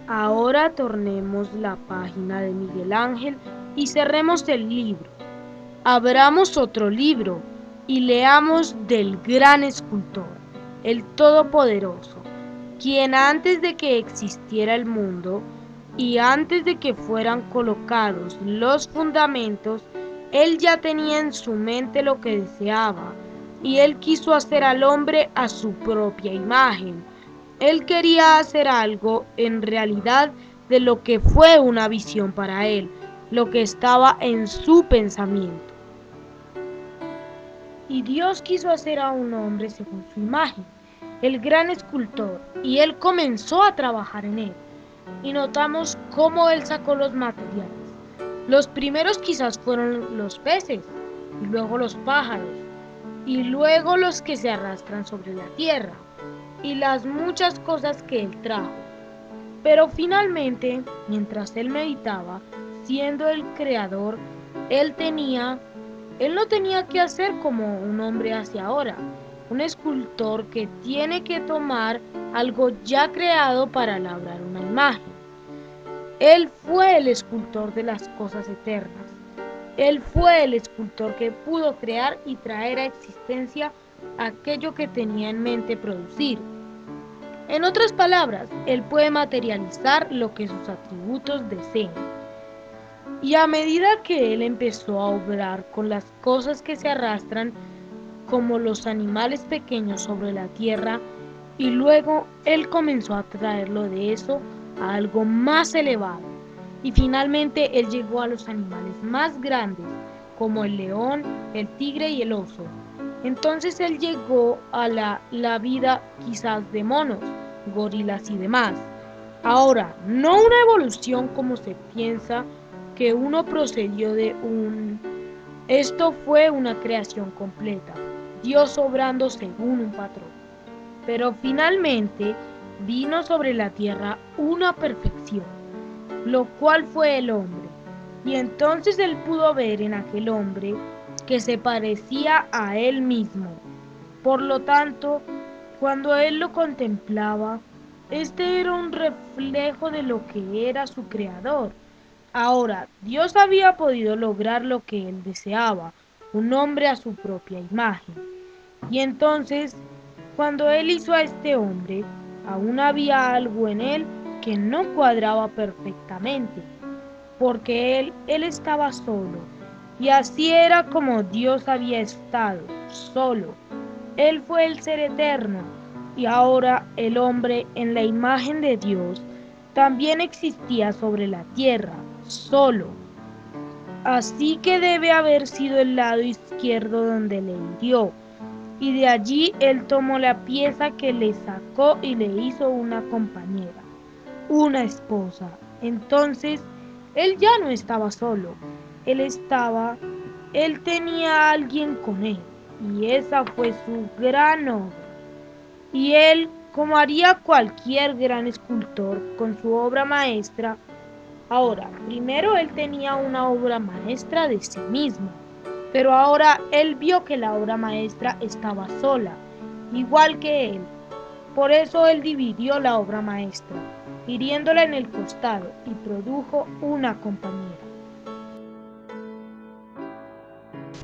Ahora tornemos la página de Miguel Ángel y cerremos el libro. Abramos otro libro y leamos del gran escultor, el Todopoderoso, quien antes de que existiera el mundo y antes de que fueran colocados los fundamentos, él ya tenía en su mente lo que deseaba, y él quiso hacer al hombre a su propia imagen. Él quería hacer algo en realidad de lo que fue una visión para él, lo que estaba en su pensamiento. Y Dios quiso hacer a un hombre según su imagen, el gran escultor, y él comenzó a trabajar en él. Y notamos cómo él sacó los materiales. Los primeros quizás fueron los peces, y luego los pájaros, y luego los que se arrastran sobre la tierra, y las muchas cosas que él trajo. Pero finalmente, mientras él meditaba, siendo el creador, él no tenía que hacer como un hombre hace ahora, un escultor que tiene que tomar algo ya creado para labrar una imagen. Él fue el escultor de las cosas eternas. Él fue el escultor que pudo crear y traer a existencia aquello que tenía en mente producir. En otras palabras, él puede materializar lo que sus atributos deseen. Y a medida que él empezó a obrar con las cosas que se arrastran, como los animales pequeños sobre la tierra, y luego él comenzó a traerlo de eso a algo más elevado. Y finalmente él llegó a los animales más grandes, como el león, el tigre y el oso. Entonces él llegó a la vida quizás de monos, gorilas y demás. Ahora, no una evolución como se piensa que uno procedió de un... Esto fue una creación completa, Dios obrando según un patrón. Pero finalmente vino sobre la tierra una perfección, lo cual fue el hombre. Y entonces él pudo ver en aquel hombre que se parecía a él mismo. Por lo tanto, cuando él lo contemplaba, este era un reflejo de lo que era su creador. Ahora, Dios había podido lograr lo que él deseaba, un hombre a su propia imagen. Y entonces, cuando él hizo a este hombre, aún había algo en él que no cuadraba perfectamente, porque él estaba solo, y así era como Dios había estado, solo. Él fue el ser eterno, y ahora el hombre en la imagen de Dios también existía sobre la tierra, solo. Así que debe haber sido el lado izquierdo donde le hirió, y de allí él tomó la pieza que le sacó y le hizo una compañera, una esposa. Entonces, él ya no estaba solo, él tenía a alguien con él, y esa fue su gran obra. Y él, como haría cualquier gran escultor con su obra maestra, ahora, primero él tenía una obra maestra de sí mismo, pero ahora él vio que la obra maestra estaba sola, igual que él. Por eso él dividió la obra maestra, hiriéndola en el costado, y produjo una compañera.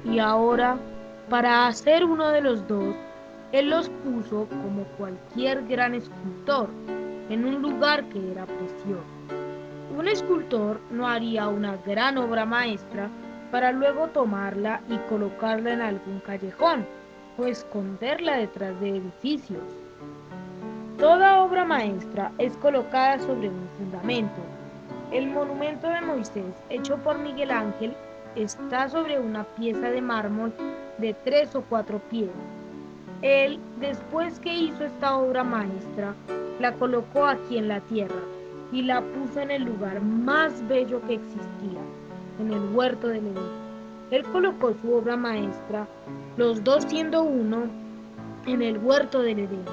Y ahora, para hacer uno de los dos, él los puso como cualquier gran escultor, en un lugar que era precioso. Un escultor no haría una gran obra maestra para luego tomarla y colocarla en algún callejón o esconderla detrás de edificios. Toda obra maestra es colocada sobre un fundamento. El monumento de Moisés, hecho por Miguel Ángel, está sobre una pieza de mármol de 3 o 4 pies. Él, después que hizo esta obra maestra, la colocó aquí en la tierra y la puso en el lugar más bello que existía, en el huerto del Edén. Él colocó su obra maestra, los dos siendo uno, en el huerto del Edén.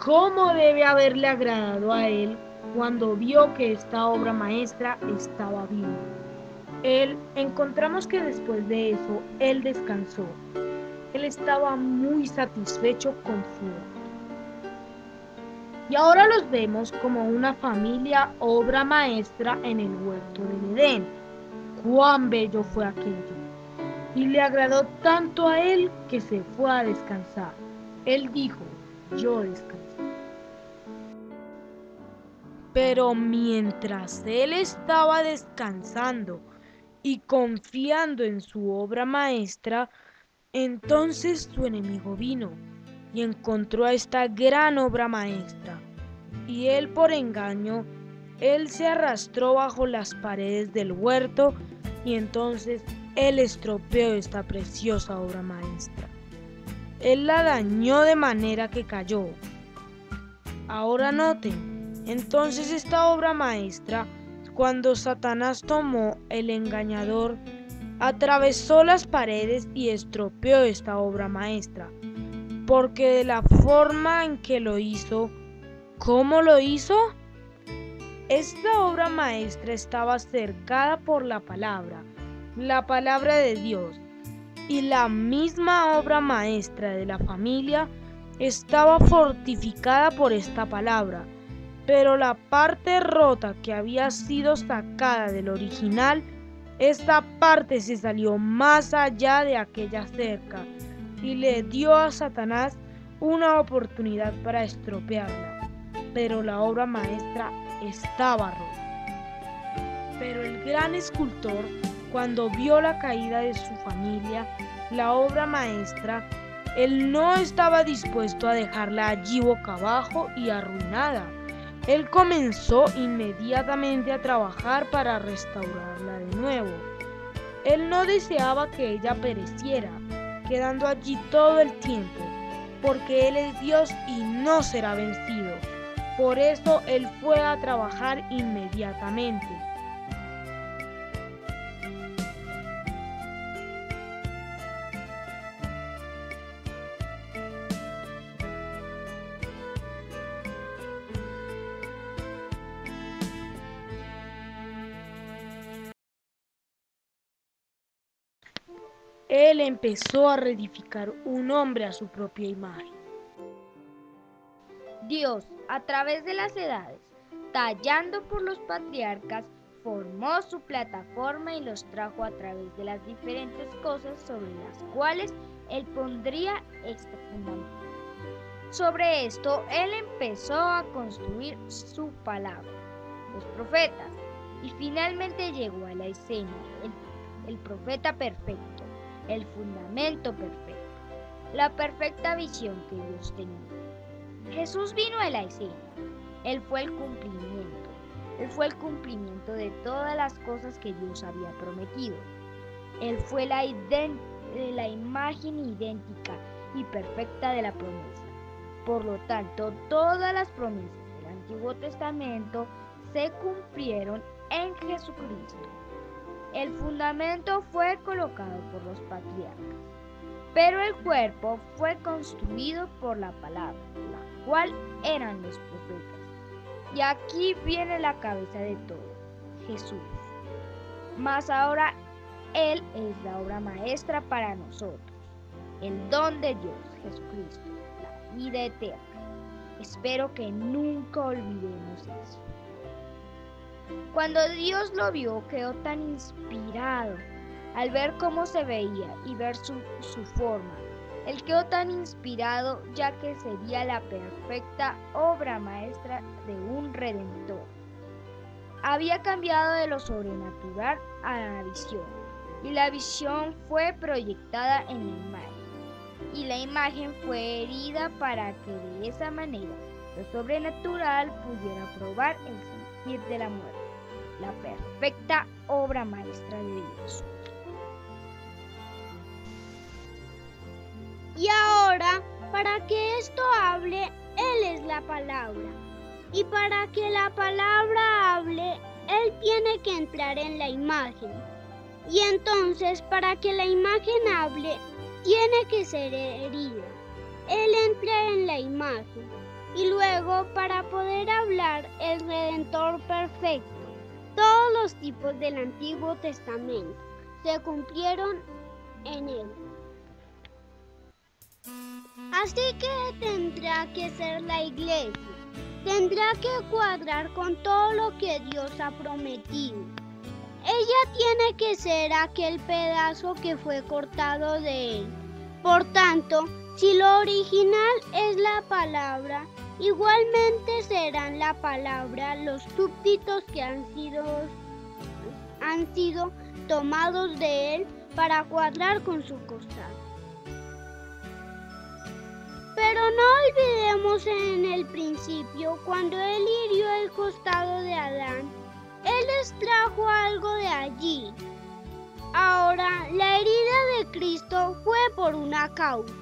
¿Cómo debe haberle agradado a él cuando vio que esta obra maestra estaba viva? Encontramos que después de eso, él descansó. Él estaba muy satisfecho con su obra. Y ahora los vemos como una familia obra maestra en el huerto del Edén. Cuán bello fue aquello. Y le agradó tanto a él que se fue a descansar. Él dijo, yo descansé. Pero mientras él estaba descansando y confiando en su obra maestra, entonces su enemigo vino y encontró a esta gran obra maestra. Y él por engaño, él se arrastró bajo las paredes del huerto y entonces él estropeó esta preciosa obra maestra. Él la dañó de manera que cayó. Ahora noten, entonces esta obra maestra, cuando Satanás tomó el engañador, atravesó las paredes y estropeó esta obra maestra, porque de la forma en que lo hizo, ¿cómo lo hizo? Esta obra maestra estaba cercada por la palabra de Dios, y la misma obra maestra de la familia estaba fortificada por esta palabra, pero la parte rota que había sido sacada del original, esta parte se salió más allá de aquella cerca y le dio a Satanás una oportunidad para estropearla, pero la obra maestra estaba rota. Pero el gran escultor, cuando vio la caída de su familia, la obra maestra, él no estaba dispuesto a dejarla allí boca abajo y arruinada. Él comenzó inmediatamente a trabajar para restaurarla de nuevo. Él no deseaba que ella pereciera, quedando allí todo el tiempo, porque Él es Dios y no será vencido. Por eso Él fue a trabajar inmediatamente. Él empezó a reedificar un hombre a su propia imagen. Dios, a través de las edades, tallando por los patriarcas, formó su plataforma y los trajo a través de las diferentes cosas sobre las cuales Él pondría este fundamento. Sobre esto, Él empezó a construir su palabra, los profetas, y finalmente llegó a la escena, el profeta perfecto, el fundamento perfecto, la perfecta visión que Dios tenía. Jesús vino a la escena. Él fue el cumplimiento. Él fue el cumplimiento de todas las cosas que Dios había prometido. Él fue la imagen idéntica y perfecta de la promesa. Por lo tanto, todas las promesas del Antiguo Testamento se cumplieron en Jesucristo. El fundamento fue colocado por los patriarcas, pero el cuerpo fue construido por la palabra, la cual eran los profetas. Y aquí viene la cabeza de todo, Jesús. Mas ahora Él es la obra maestra para nosotros, el don de Dios, Jesucristo, la vida eterna. Espero que nunca olvidemos eso. Cuando Dios lo vio, quedó tan inspirado al ver cómo se veía y ver su forma. Él quedó tan inspirado ya que sería la perfecta obra maestra de un redentor. Había cambiado de lo sobrenatural a la visión, y la visión fue proyectada en la imagen, y la imagen fue herida para que de esa manera lo sobrenatural pudiera probar el sentir de la muerte, la perfecta obra maestra de Dios. Y ahora, para que esto hable, Él es la palabra. Y para que la palabra hable, Él tiene que entrar en la imagen. Y entonces, para que la imagen hable, tiene que ser herida. Él entra en la imagen. Y luego, para poder hablar, el Redentor perfecto, todos los tipos del Antiguo Testamento se cumplieron en Él. Así que tendrá que ser la iglesia, tendrá que cuadrar con todo lo que Dios ha prometido. Ella tiene que ser aquel pedazo que fue cortado de él. Por tanto, si lo original es la palabra, igualmente serán la palabra los súbditos que han sido tomados de él para cuadrar con su costado. Pero no olvidemos en el principio, cuando él hirió el costado de Adán, él extrajo algo de allí. Ahora, la herida de Cristo fue por una causa,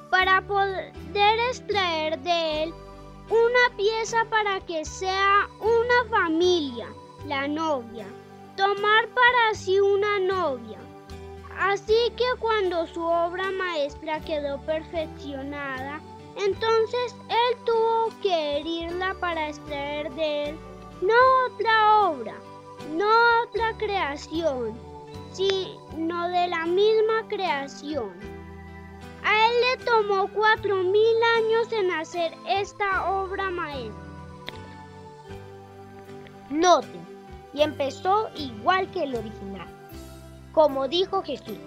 para poder extraer de él una pieza para que sea una familia, la novia, tomar para sí una novia. Así que cuando su obra maestra quedó perfeccionada, entonces él tuvo que herirla para extraer de él no otra obra, no otra creación, sino de la misma creación. A él le tomó 4.000 años en hacer esta obra maestra. Noten, y empezó igual que el original. Como dijo Jesús,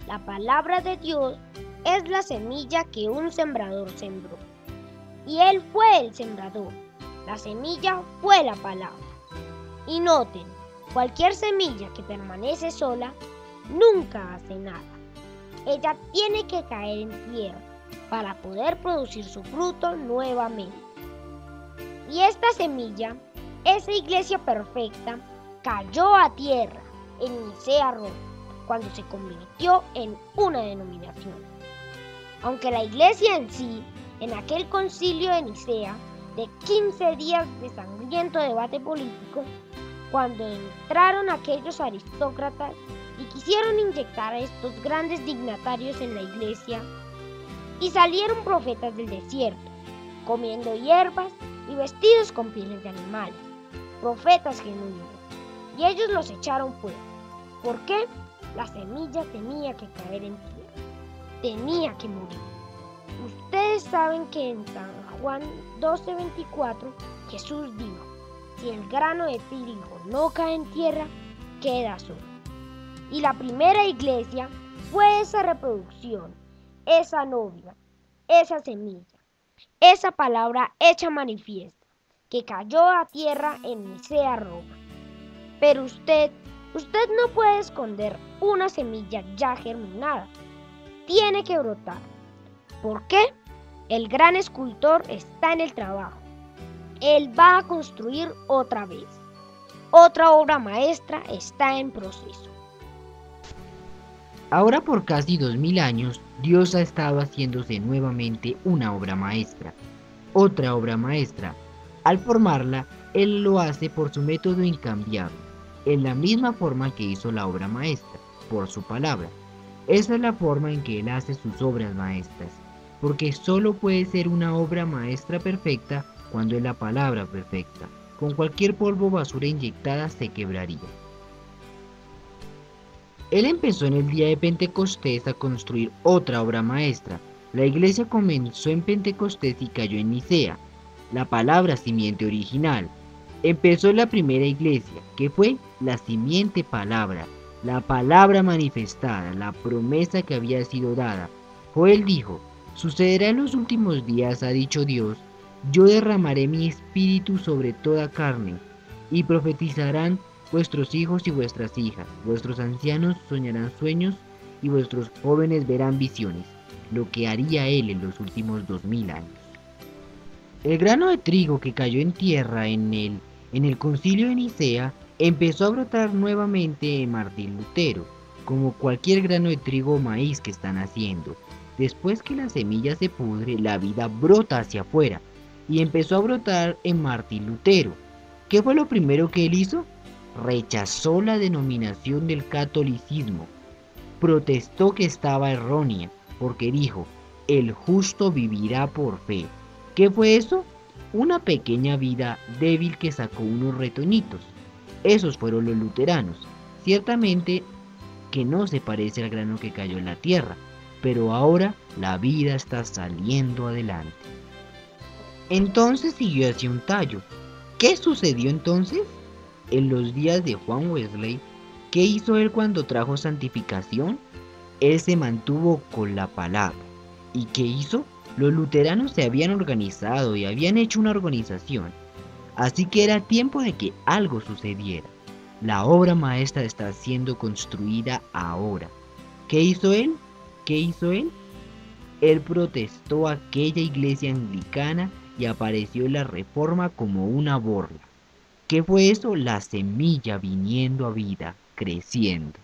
la palabra de Dios es la semilla que un sembrador sembró. Y él fue el sembrador. La semilla fue la palabra. Y noten, cualquier semilla que permanece sola nunca hace nada. Ella tiene que caer en tierra para poder producir su fruto nuevamente. Y esta semilla, esa iglesia perfecta, cayó a tierra en Nicea, Roma, cuando se convirtió en una denominación. Aunque la iglesia en sí, en aquel concilio de Nicea, de 15 días de sangriento debate político, cuando entraron aquellos aristócratas y quisieron inyectar a estos grandes dignatarios en la iglesia, y salieron profetas del desierto, comiendo hierbas y vestidos con pieles de animales, profetas genuinos, y ellos los echaron fuera. ¿Por qué? La semilla tenía que caer en tierra, tenía que morir. Ustedes saben que en San Juan 12:24 Jesús dijo: si el grano de trigo no cae en tierra, queda solo. Y la primera iglesia fue esa reproducción, esa novia, esa semilla, esa palabra hecha manifiesta, que cayó a tierra en Nicea, Roma. Pero usted no puede esconder una semilla ya germinada. Tiene que brotar. ¿Por qué? El gran escultor está en el trabajo. Él va a construir otra vez. Otra obra maestra está en proceso. Ahora por casi 2000 años, Dios ha estado haciéndose nuevamente una obra maestra. Otra obra maestra. Al formarla, Él lo hace por su método incambiable, en la misma forma que hizo la obra maestra, por su palabra. Esa es la forma en que Él hace sus obras maestras, porque solo puede ser una obra maestra perfecta cuando es la palabra perfecta. Con cualquier polvo o basura inyectada se quebraría. Él empezó en el día de Pentecostés a construir otra obra maestra. La iglesia comenzó en Pentecostés y cayó en Nicea, la palabra simiente original. Empezó la primera iglesia, que fue la simiente palabra, la palabra manifestada, la promesa que había sido dada. Joel dijo: sucederá en los últimos días, ha dicho Dios, yo derramaré mi espíritu sobre toda carne, y profetizarán vuestros hijos y vuestras hijas, vuestros ancianos soñarán sueños, y vuestros jóvenes verán visiones, lo que haría Él en los últimos 2000 años. El grano de trigo que cayó en tierra en el concilio de Nicea empezó a brotar nuevamente en Martín Lutero, como cualquier grano de trigo o maíz que están haciendo. Después que la semilla se pudre, la vida brota hacia afuera, y empezó a brotar en Martín Lutero. ¿Qué fue lo primero que él hizo? Rechazó la denominación del catolicismo. Protestó que estaba errónea, porque dijo: el justo vivirá por fe. ¿Qué fue eso? Una pequeña vida débil que sacó unos retoñitos. Esos fueron los luteranos. Ciertamente que no se parece al grano que cayó en la tierra, pero ahora la vida está saliendo adelante. Entonces siguió hacia un tallo. ¿Qué sucedió entonces? En los días de Juan Wesley, ¿qué hizo él cuando trajo santificación? Él se mantuvo con la palabra. ¿Y qué hizo? Los luteranos se habían organizado y habían hecho una organización. Así que era tiempo de que algo sucediera. La obra maestra está siendo construida ahora. ¿Qué hizo él? ¿Qué hizo él? Él protestó a aquella iglesia anglicana y apareció en la Reforma como una borla. ¿Qué fue eso? La semilla viniendo a vida, creciendo.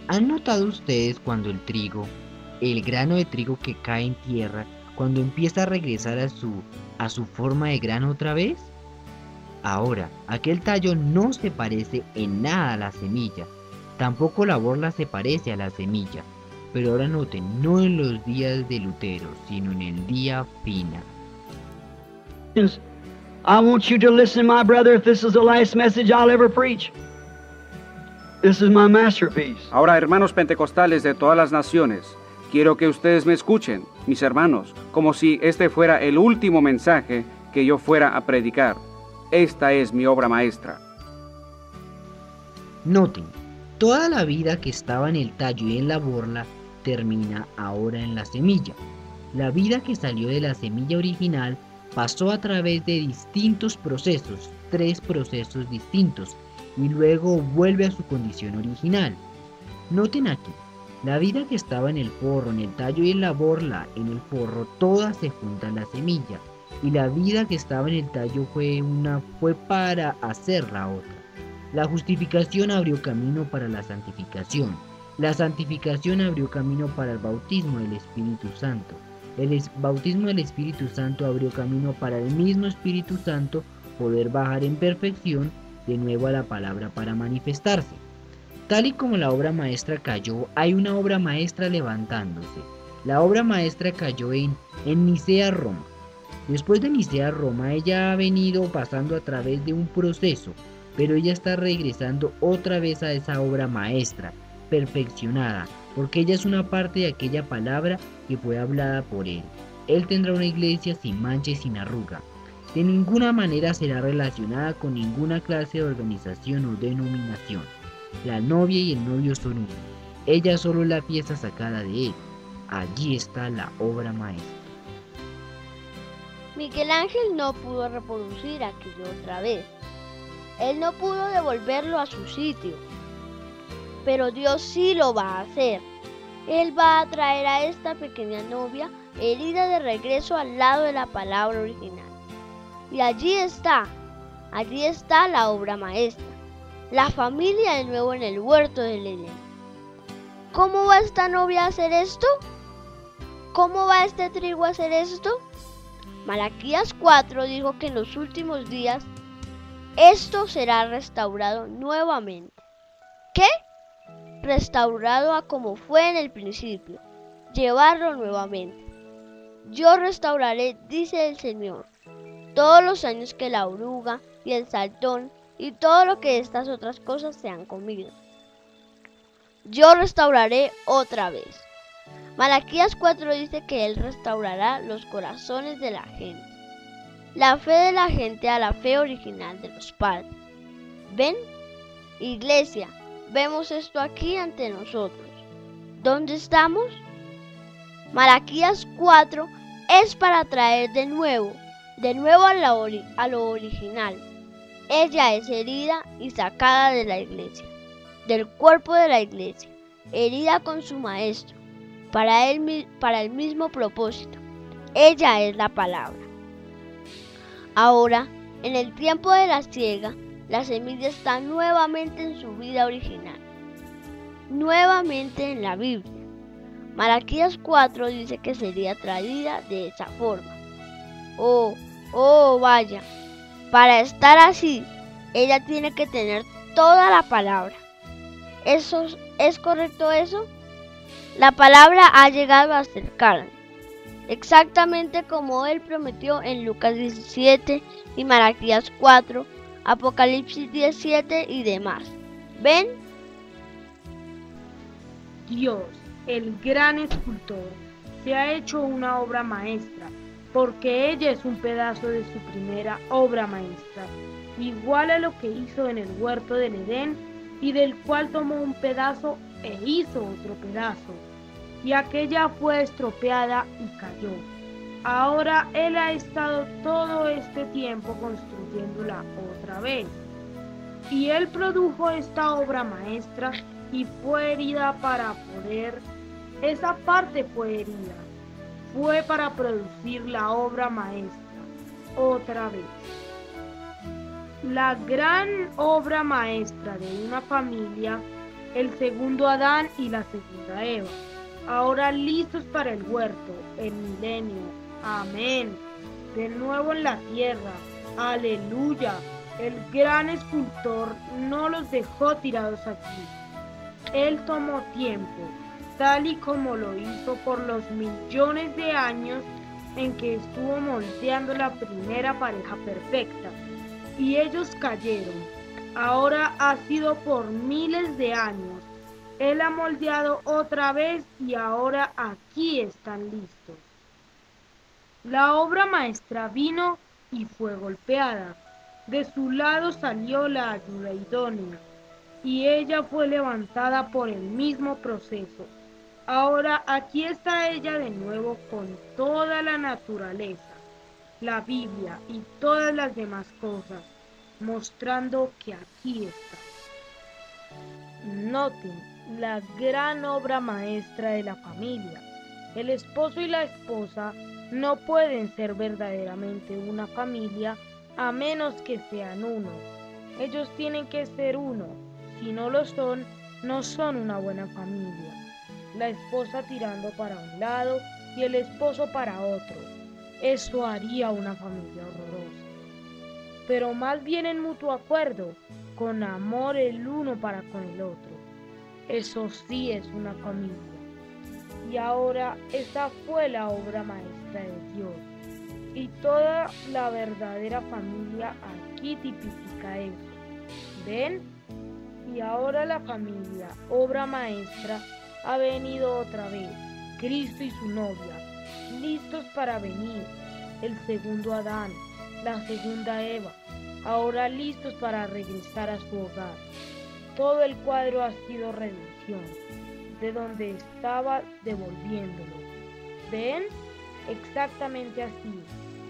¿Han notado ustedes cuando el grano de trigo que cae en tierra, cuando empieza a regresar a su forma de grano otra vez? Ahora, aquel tallo no se parece en nada a la semilla, tampoco la borla se parece a la semilla, pero ahora noten, no en los días de Lutero, sino en el día final. I want you to listen, my brother, if this is the last message I'll ever preach. This is my masterpiece. Ahora, hermanos pentecostales de todas las naciones, quiero que ustedes me escuchen, mis hermanos, como si este fuera el último mensaje que yo fuera a predicar. Esta es mi obra maestra. Noten, toda la vida que estaba en el tallo y en la borla termina ahora en la semilla. La vida que salió de la semilla original pasó a través de distintos procesos, 3 procesos distintos, y luego vuelve a su condición original. Noten aquí, la vida que estaba en el forro, en el tallo y en la borla, en el forro, todas se juntan en la semilla, y la vida que estaba en el tallo fue para hacer la otra. La justificación abrió camino para la santificación. La santificación abrió camino para el bautismo del Espíritu Santo. El bautismo del Espíritu Santo abrió camino para el mismo Espíritu Santo poder bajar en perfección de nuevo a la palabra para manifestarse. Tal y como la obra maestra cayó, hay una obra maestra levantándose. La obra maestra cayó en Nicea, Roma. Después de Nicea, Roma, ella ha venido pasando a través de un proceso, pero ella está regresando otra vez a esa obra maestra, perfeccionada, porque ella es una parte de aquella palabra que fue hablada por él. Él tendrá una iglesia sin mancha y sin arruga. De ninguna manera será relacionada con ninguna clase de organización o denominación. La novia y el novio son uno. Ella solo es la pieza sacada de él. Allí está la obra maestra. Miguel Ángel no pudo reproducir aquello otra vez. Él no pudo devolverlo a su sitio. Pero Dios sí lo va a hacer. Él va a traer a esta pequeña novia herida de regreso al lado de la palabra original. Y allí está la obra maestra, la familia de nuevo en el huerto del Edén. ¿Cómo va esta novia a hacer esto? ¿Cómo va este trigo a hacer esto? Malaquías 4 dijo que en los últimos días esto será restaurado nuevamente. ¿Qué? Restaurado a como fue en el principio, llevarlo nuevamente. Yo restauraré, dice el Señor, todos los años que la oruga y el saltón y todo lo que estas otras cosas se han comido. Yo restauraré otra vez. Malaquías 4 dice que Él restaurará los corazones de la gente, la fe de la gente a la fe original de los padres. ¿Ven? Iglesia, vemos esto aquí ante nosotros. ¿Dónde estamos? Malaquías 4 es para traer de nuevo a lo original. Ella es herida y sacada de la iglesia, del cuerpo de la iglesia, herida con su maestro, para el mismo propósito. Ella es la palabra. Ahora, en el tiempo de la siega, la semilla está nuevamente en su vida original, nuevamente en la Biblia. Malaquías 4 dice que sería traída de esa forma. Oh, vaya, para estar así, ella tiene que tener toda la palabra. ¿Es correcto eso? La palabra ha llegado a ser carne, exactamente como Él prometió en Lucas 17 y Malaquías 4, Apocalipsis 17 y demás. ¿Ven? Dios, el gran escultor, se ha hecho una obra maestra, porque ella es un pedazo de su primera obra maestra, igual a lo que hizo en el huerto del Edén, y del cual tomó un pedazo e hizo otro pedazo, y aquella fue estropeada y cayó. Ahora él ha estado todo este tiempo construyéndola otra vez, y él produjo esta obra maestra y fue herida para poder, esa parte fue herida, fue para producir la obra maestra otra vez. La gran obra maestra de una familia, el segundo Adán y la segunda Eva, ahora listos para el huerto, el milenio, amén, de nuevo en la tierra, aleluya. El gran escultor no los dejó tirados aquí. Él tomó tiempo, tal y como lo hizo por los millones de años en que estuvo moldeando la primera pareja perfecta, y ellos cayeron. Ahora ha sido por miles de años. Él ha moldeado otra vez y ahora aquí están listos. La obra maestra vino y fue golpeada. De su lado salió la ayuda idónea, y ella fue levantada por el mismo proceso. Ahora aquí está ella de nuevo con toda la naturaleza, la Biblia y todas las demás cosas, mostrando que aquí está. Noten la gran obra maestra de la familia. El esposo y la esposa no pueden ser verdaderamente una familia a menos que sean uno. Ellos tienen que ser uno. Si no lo son, no son una buena familia. La esposa tirando para un lado y el esposo para otro. Eso haría una familia horrorosa. Pero más bien en mutuo acuerdo, con amor el uno para con el otro. Eso sí es una familia. Y ahora esa fue la obra maestra de Dios. Y toda la verdadera familia aquí tipifica eso. ¿Ven? Y ahora la familia, obra maestra, ha venido otra vez. Cristo y su novia, listos para venir. El segundo Adán, la segunda Eva, ahora listos para regresar a su hogar. Todo el cuadro ha sido redención, de donde estaba devolviéndolo. ¿Ven? Exactamente así,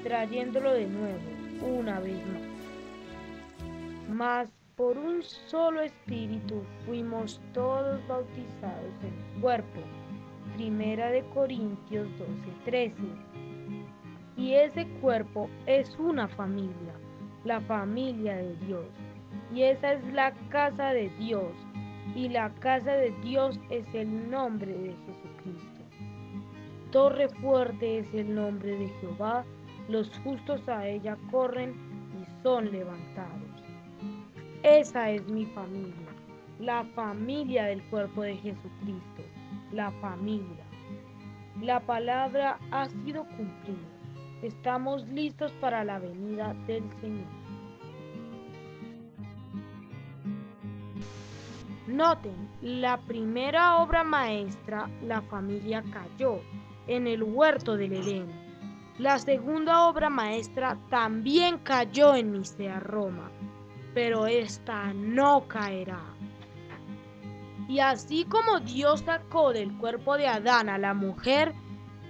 trayéndolo de nuevo, una vez más. Mas por un solo espíritu fuimos todos bautizados en el cuerpo. Primera de Corintios 12:13. Y ese cuerpo es una familia, la familia de Dios. Y esa es la casa de Dios. Y la casa de Dios es el nombre de Jesucristo. Torre fuerte es el nombre de Jehová. Los justos a ella corren y son levantados. Esa es mi familia, la familia del cuerpo de Jesucristo, la familia. La palabra ha sido cumplida. Estamos listos para la venida del Señor. Noten, la primera obra maestra, la familia cayó en el huerto del Edén. La segunda obra maestra también cayó en Nicea, Roma, pero esta no caerá. Y así como Dios sacó del cuerpo de Adán a la mujer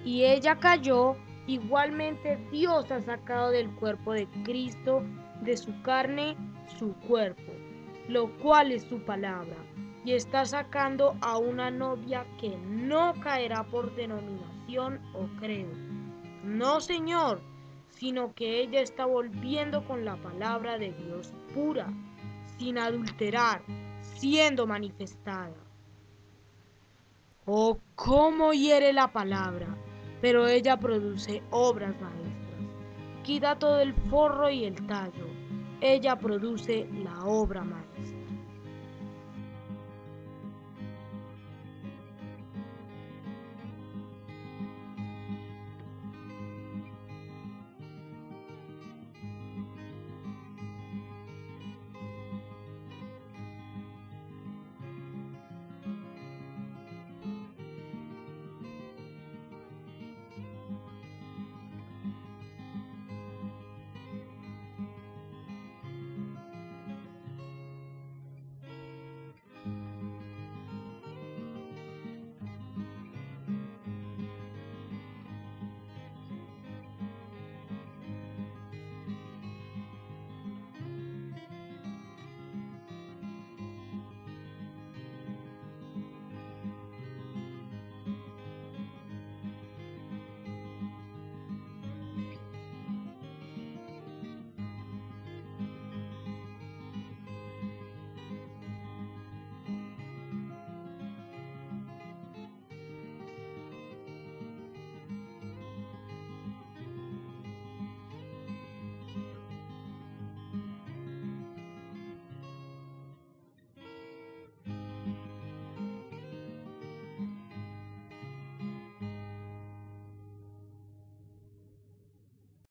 y ella cayó, igualmente Dios ha sacado del cuerpo de Cristo, de su carne, su cuerpo, lo cual es su palabra, y está sacando a una novia que no caerá por denominación o credo. No, Señor, sino que ella está volviendo con la palabra de Dios pura, sin adulterar, siendo manifestada. Oh, cómo hiere la palabra, pero ella produce obras maestras. Quita todo el forro y el tallo, ella produce la obra maestra.